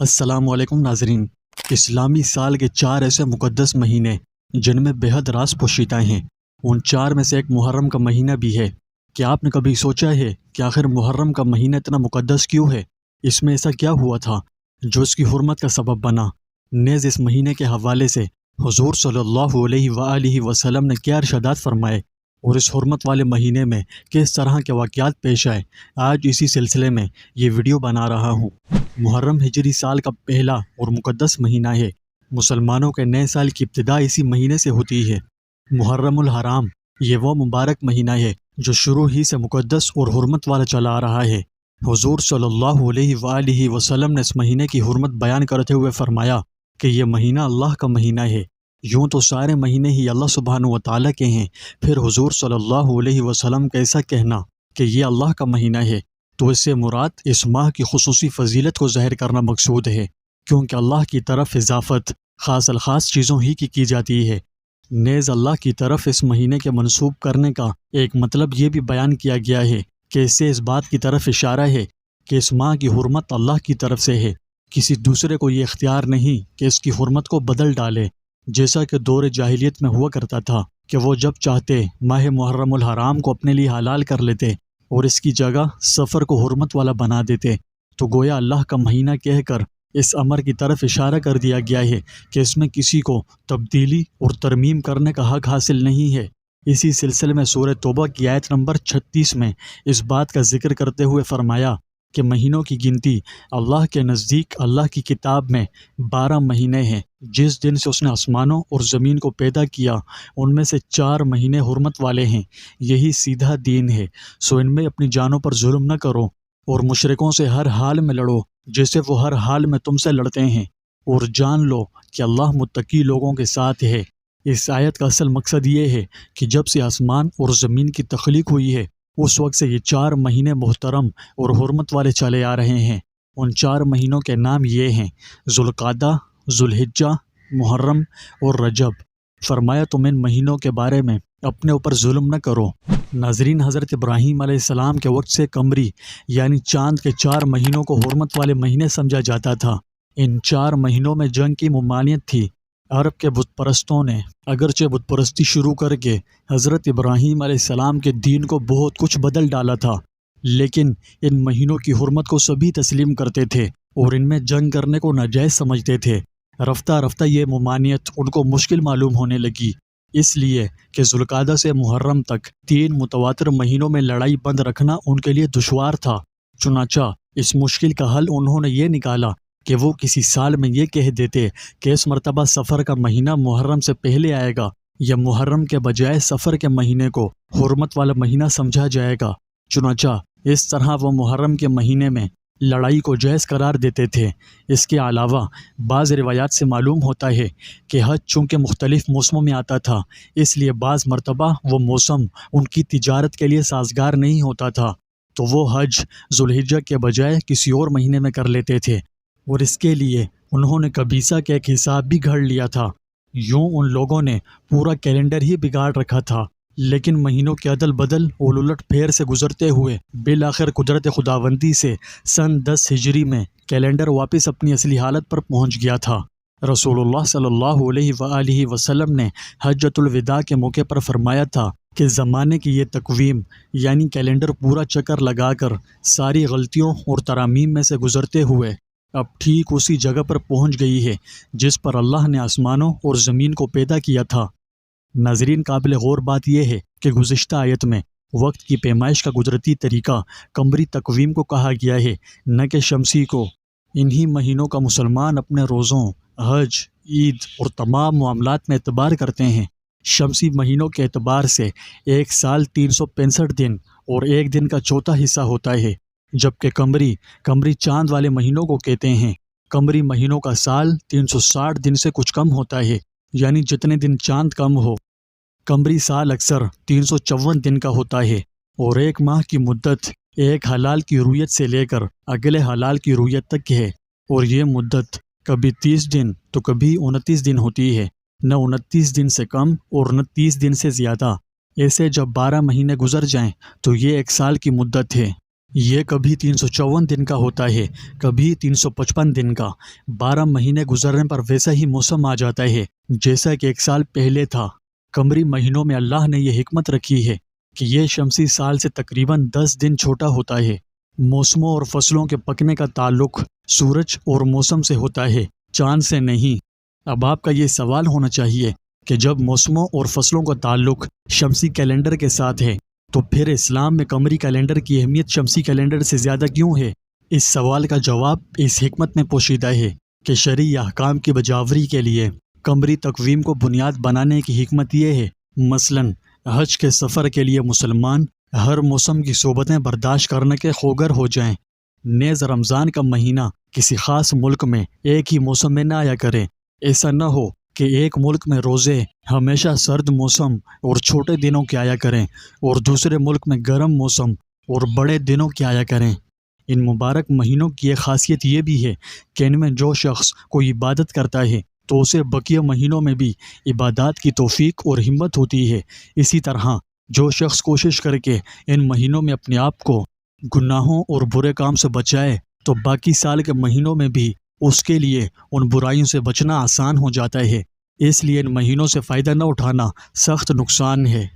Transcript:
السلام علیکم ناظرین۔ اسلامی سال کے 4 ایسے مقدس مہینے جن میں بے حد راز پوشیدہ ہیں، ان 4 میں سے ایک محرم کا مہینہ بھی ہے۔ کیا آپ نے کبھی سوچا ہے کہ آخر محرم کا مہینہ اتنا مقدس کیوں ہے؟ اس میں ایسا کیا ہوا تھا جو اس کی حرمت کا سبب بنا؟ نیز اس مہینے کے حوالے سے حضور صلی اللہ علیہ وآلہ وسلم نے کیا ارشادات فرمائے اور اس حرمت والے مہینے میں کس طرح کے واقعات پیش آئے، آج اسی سلسلے میں یہ ویڈیو بنا رہا ہوں۔ محرم ہجری سال کا پہلا اور مقدس مہینہ ہے۔ مسلمانوں کے نئے سال کی ابتدا اسی مہینے سے ہوتی ہے۔ محرم الحرام یہ وہ مبارک مہینہ ہے جو شروع ہی سے مقدس اور حرمت والا چلا آ رہا ہے۔ حضور صلی اللہ علیہ وآلہ وسلم نے اس مہینے کی حرمت بیان کرتے ہوئے فرمایا کہ یہ مہینہ اللہ کا مہینہ ہے۔ یوں تو سارے مہینے ہی اللہ سبحانہ و تعالیٰ کے ہیں، پھر حضور صلی اللہ علیہ وسلم کا ایسا کہنا کہ یہ اللہ کا مہینہ ہے تو اس سے مراد اس ماہ کی خصوصی فضیلت کو ظاہر کرنا مقصود ہے، کیونکہ اللہ کی طرف اضافت خاص الخاص چیزوں ہی کی جاتی ہے۔ نیز اللہ کی طرف اس مہینے کے منسوب کرنے کا ایک مطلب یہ بھی بیان کیا گیا ہے کہ اس سے اس بات کی طرف اشارہ ہے کہ اس ماہ کی حرمت اللہ کی طرف سے ہے، کسی دوسرے کو یہ اختیار نہیں کہ اس کی حرمت کو بدل ڈالے، جیسا کہ دور جاہلیت میں ہوا کرتا تھا کہ وہ جب چاہتے ماہ محرم الحرام کو اپنے لیے حلال کر لیتے اور اس کی جگہ سفر کو حرمت والا بنا دیتے، تو گویا اللہ کا مہینہ کہہ کر اس امر کی طرف اشارہ کر دیا گیا ہے کہ اس میں کسی کو تبدیلی اور ترمیم کرنے کا حق حاصل نہیں ہے۔ اسی سلسلے میں سورہ توبہ کی آیت نمبر 36 میں اس بات کا ذکر کرتے ہوئے فرمایا کہ مہینوں کی گنتی اللہ کے نزدیک اللہ کی کتاب میں 12 مہینے ہیں۔ جس دن سے اس نے آسمانوں اور زمین کو پیدا کیا ان میں سے 4 مہینے حرمت والے ہیں، یہی سیدھا دین ہے، سو ان میں اپنی جانوں پر ظلم نہ کرو اور مشرکوں سے ہر حال میں لڑو جیسے وہ ہر حال میں تم سے لڑتے ہیں، اور جان لو کہ اللہ متقی لوگوں کے ساتھ ہے۔ اس آیت کا اصل مقصد یہ ہے کہ جب سے آسمان اور زمین کی تخلیق ہوئی ہے اس وقت سے یہ 4 مہینے محترم اور حرمت والے چلے آ رہے ہیں۔ ان 4 مہینوں کے نام یہ ہیں: ذوالقعدہ، ذوالحجہ، محرم اور رجب۔ فرمایا تم ان مہینوں کے بارے میں اپنے اوپر ظلم نہ کرو۔ ناظرین، حضرت ابراہیم علیہ السلام کے وقت سے قمری یعنی چاند کے 4 مہینوں کو حرمت والے مہینے سمجھا جاتا تھا۔ ان 4 مہینوں میں جنگ کی ممانعت تھی۔ عرب کے بت پرستوں نے اگرچہ بت پرستی شروع کر کے حضرت ابراہیم علیہ السلام کے دین کو بہت کچھ بدل ڈالا تھا، لیکن ان مہینوں کی حرمت کو سبھی تسلیم کرتے تھے اور ان میں جنگ کرنے کو ناجائز سمجھتے تھے۔ رفتہ رفتہ یہ ممانعت ان کو مشکل معلوم ہونے لگی، اس لیے کہ ذوالقعدہ سے محرم تک 3 متواتر مہینوں میں لڑائی بند رکھنا ان کے لیے دشوار تھا۔ چنانچہ اس مشکل کا حل انہوں نے یہ نکالا کہ وہ کسی سال میں یہ کہہ دیتے کہ اس مرتبہ سفر کا مہینہ محرم سے پہلے آئے گا، یا محرم کے بجائے سفر کے مہینے کو حرمت والا مہینہ سمجھا جائے گا۔ چنانچہ اس طرح وہ محرم کے مہینے میں لڑائی کو جائز قرار دیتے تھے۔ اس کے علاوہ بعض روایات سے معلوم ہوتا ہے کہ حج چونکہ مختلف موسموں میں آتا تھا، اس لیے بعض مرتبہ وہ موسم ان کی تجارت کے لیے سازگار نہیں ہوتا تھا، تو وہ حج ذوالحجہ کے بجائے کسی اور مہینے میں کر لیتے تھے، اور اس کے لیے انہوں نے قبیصہ کا ایک حساب بھی گھڑ لیا تھا۔ یوں ان لوگوں نے پورا کیلنڈر ہی بگاڑ رکھا تھا، لیکن مہینوں کے عدل بدل اور الٹ پھیر سے گزرتے ہوئے بالآخر قدرت خداوندی سے سن 10 ہجری میں کیلنڈر واپس اپنی اصلی حالت پر پہنچ گیا تھا۔ رسول اللہ صلی اللہ علیہ وآلہ وسلم نے حجۃ الوداع کے موقع پر فرمایا تھا کہ زمانے کی یہ تقویم یعنی کیلنڈر پورا چکر لگا کر ساری غلطیوں اور ترامیم میں سے گزرتے ہوئے اب ٹھیک اسی جگہ پر پہنچ گئی ہے جس پر اللہ نے آسمانوں اور زمین کو پیدا کیا تھا۔ ناظرین، قابل غور بات یہ ہے کہ گزشتہ آیت میں وقت کی پیمائش کا قدرتی طریقہ قمری تقویم کو کہا گیا ہے، نہ کہ شمسی کو۔ انہی مہینوں کا مسلمان اپنے روزوں، حج، عید اور تمام معاملات میں اعتبار کرتے ہیں۔ شمسی مہینوں کے اعتبار سے ایک سال 365 دن اور ایک دن کا چوتھا حصہ ہوتا ہے، جبکہ قمری چاند والے مہینوں کو کہتے ہیں۔ قمری مہینوں کا سال 360 دن سے کچھ کم ہوتا ہے، یعنی جتنے دن چاند کم ہو۔ قمری سال اکثر 354 دن کا ہوتا ہے، اور ایک ماہ کی مدت ایک ہلال کی رویت سے لے کر اگلے ہلال کی رویت تک ہے، اور یہ مدت کبھی 30 دن تو کبھی 29 دن ہوتی ہے، نہ 29 دن سے کم اور نہ 30 دن سے زیادہ۔ ایسے جب 12 مہینے گزر جائیں تو یہ ایک سال کی مدت ہے۔ یہ کبھی 354 دن کا ہوتا ہے، کبھی 355 دن کا۔ 12 مہینے گزرنے پر ویسا ہی موسم آ جاتا ہے جیسا کہ 1 سال پہلے تھا۔ قمری مہینوں میں اللہ نے یہ حکمت رکھی ہے کہ یہ شمسی سال سے تقریباً 10 دن چھوٹا ہوتا ہے۔ موسموں اور فصلوں کے پکنے کا تعلق سورج اور موسم سے ہوتا ہے، چاند سے نہیں۔ اب آپ کا یہ سوال ہونا چاہیے کہ جب موسموں اور فصلوں کا تعلق شمسی کیلنڈر کے ساتھ ہے تو پھر اسلام میں قمری کیلنڈر کی اہمیت شمسی کیلنڈر سے زیادہ کیوں ہے؟ اس سوال کا جواب اس حکمت میں پوشیدہ ہے کہ شرعی احکام کی بجاوری کے لیے قمری تقویم کو بنیاد بنانے کی حکمت یہ ہے۔ مثلاً حج کے سفر کے لیے مسلمان ہر موسم کی صحبتیں برداشت کرنے کے خوگر ہو جائیں۔ نیز رمضان کا مہینہ کسی خاص ملک میں ایک ہی موسم میں نہ آیا کرے۔ ایسا نہ ہو کہ ایک ملک میں روزے ہمیشہ سرد موسم اور چھوٹے دنوں کے آیا کریں اور دوسرے ملک میں گرم موسم اور بڑے دنوں کے آیا کریں۔ ان مبارک مہینوں کی ایک خاصیت یہ بھی ہے کہ ان میں جو شخص کوئی عبادت کرتا ہے تو اسے بقیہ مہینوں میں بھی عبادات کی توفیق اور ہمت ہوتی ہے۔ اسی طرح جو شخص کوشش کر کے ان مہینوں میں اپنے آپ کو گناہوں اور برے کام سے بچائے تو باقی سال کے مہینوں میں بھی اس کے لیے ان برائیوں سے بچنا آسان ہو جاتا ہے۔ اس لیے ان مہینوں سے فائدہ نہ اٹھانا سخت نقصان ہے۔